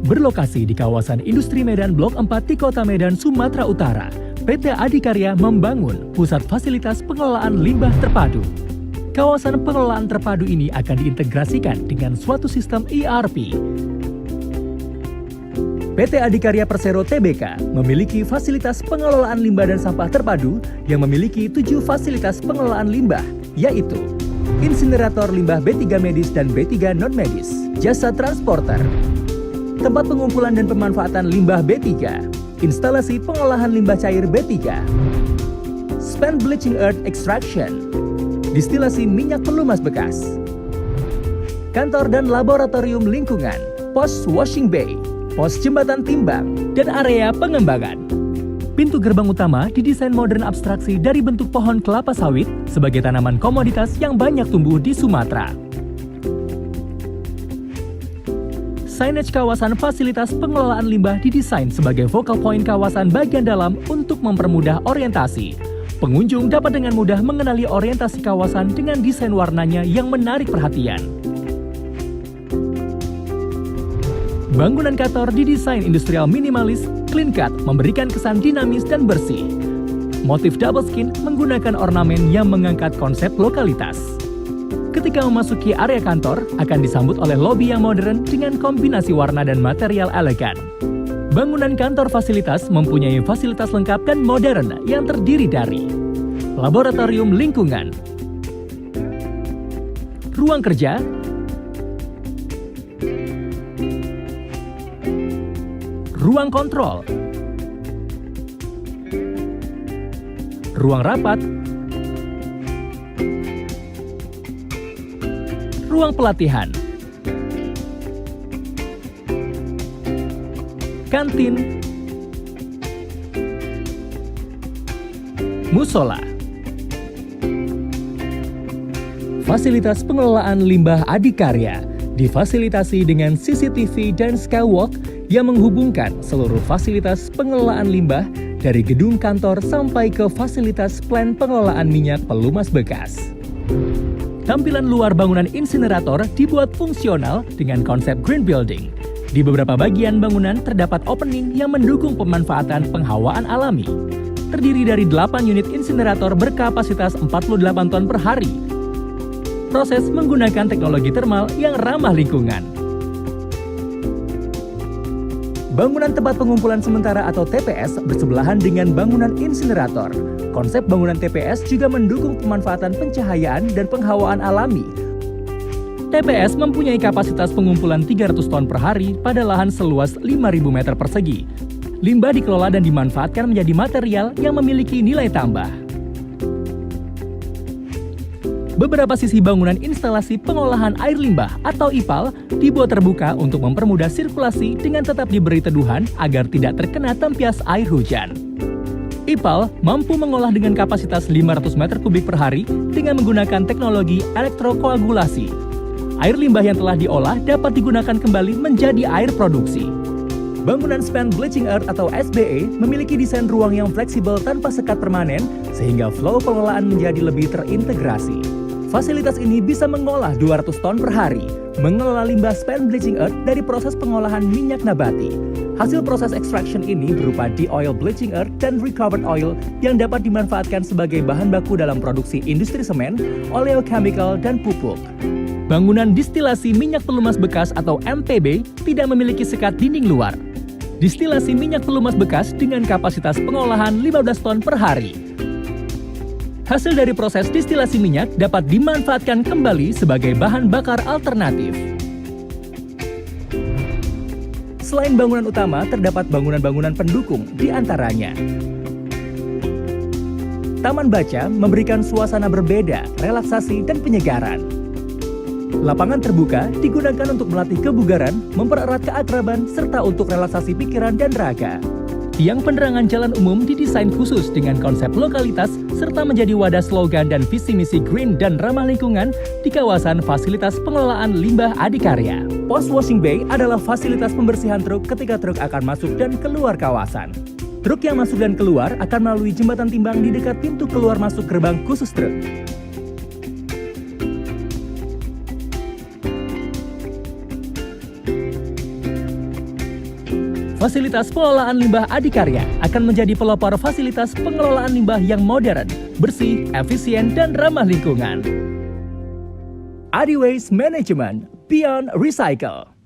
Berlokasi di kawasan Industri Medan Blok 4 di Kota Medan, Sumatera Utara, PT Adikarya membangun pusat fasilitas pengelolaan limbah terpadu. Kawasan pengelolaan terpadu ini akan diintegrasikan dengan suatu sistem ERP. PT Adikarya Persero Tbk memiliki fasilitas pengelolaan limbah dan sampah terpadu yang memiliki 7 fasilitas pengelolaan limbah, yaitu insinerator limbah B3 medis dan B3 non-medis, jasa transporter, tempat pengumpulan dan pemanfaatan limbah B3, instalasi pengolahan limbah cair B3, spent bleaching earth extraction, distilasi minyak pelumas bekas, kantor dan laboratorium lingkungan, pos washing bay, pos jembatan timbang, dan area pengembangan. Pintu gerbang utama didesain modern abstraksi dari bentuk pohon kelapa sawit sebagai tanaman komoditas yang banyak tumbuh di Sumatera. Signage kawasan fasilitas pengelolaan limbah didesain sebagai focal point kawasan bagian dalam untuk mempermudah orientasi. Pengunjung dapat dengan mudah mengenali orientasi kawasan dengan desain warnanya yang menarik perhatian. Bangunan kantor didesain industrial minimalis, clean cut, memberikan kesan dinamis dan bersih. Motif double skin menggunakan ornamen yang mengangkat konsep lokalitas. Ketika memasuki area kantor, akan disambut oleh lobi yang modern dengan kombinasi warna dan material elegan. Bangunan kantor fasilitas mempunyai fasilitas lengkap dan modern yang terdiri dari laboratorium lingkungan, ruang kerja, ruang kontrol, ruang rapat, ruang pelatihan, kantin, musola. Fasilitas pengelolaan limbah Adikarya difasilitasi dengan CCTV dan skywalk yang menghubungkan seluruh fasilitas pengelolaan limbah dari gedung kantor sampai ke fasilitas plant pengelolaan minyak pelumas bekas. Tampilan luar bangunan insinerator dibuat fungsional dengan konsep green building. Di beberapa bagian bangunan terdapat opening yang mendukung pemanfaatan penghawaan alami. Terdiri dari 8 unit insinerator berkapasitas 48 ton per hari. Proses menggunakan teknologi termal yang ramah lingkungan. Bangunan tempat pengumpulan sementara atau TPS bersebelahan dengan bangunan insinerator. Konsep bangunan TPS juga mendukung pemanfaatan pencahayaan dan penghawaan alami. TPS mempunyai kapasitas pengumpulan 300 ton per hari pada lahan seluas 5.000 meter persegi. Limbah dikelola dan dimanfaatkan menjadi material yang memiliki nilai tambah. Beberapa sisi bangunan instalasi pengolahan air limbah atau IPAL dibuat terbuka untuk mempermudah sirkulasi dengan tetap diberi teduhan agar tidak terkena tempias air hujan. IPAL mampu mengolah dengan kapasitas 500 meter kubik per hari dengan menggunakan teknologi elektrokoagulasi. Air limbah yang telah diolah dapat digunakan kembali menjadi air produksi. Bangunan spent bleaching earth atau SBE memiliki desain ruang yang fleksibel tanpa sekat permanen sehingga flow pengelolaan menjadi lebih terintegrasi. Fasilitas ini bisa mengolah 200 ton per hari, mengelola limbah spent bleaching earth dari proses pengolahan minyak nabati. Hasil proses extraction ini berupa de-oil bleaching earth dan recovered oil yang dapat dimanfaatkan sebagai bahan baku dalam produksi industri semen, oleochemical, dan pupuk. Bangunan distilasi minyak pelumas bekas atau MPB tidak memiliki sekat dinding luar. Distilasi minyak pelumas bekas dengan kapasitas pengolahan 15 ton per hari. Hasil dari proses distilasi minyak dapat dimanfaatkan kembali sebagai bahan bakar alternatif. Selain bangunan utama, terdapat bangunan-bangunan pendukung di antaranya. Taman baca memberikan suasana berbeda, relaksasi, dan penyegaran. Lapangan terbuka digunakan untuk melatih kebugaran, mempererat keakraban, serta untuk relaksasi pikiran dan raga. Tiang penerangan jalan umum didesain khusus dengan konsep lokalitas serta menjadi wadah slogan dan visi misi green dan ramah lingkungan di kawasan fasilitas pengelolaan limbah Adikarya. Pos washing bay adalah fasilitas pembersihan truk ketika truk akan masuk dan keluar kawasan. Truk yang masuk dan keluar akan melalui jembatan timbang di dekat pintu keluar masuk gerbang khusus truk. Fasilitas pengelolaan limbah Adikarya akan menjadi pelopor fasilitas pengelolaan limbah yang modern, bersih, efisien, dan ramah lingkungan. Adi Waste Management, Beyond Recycle.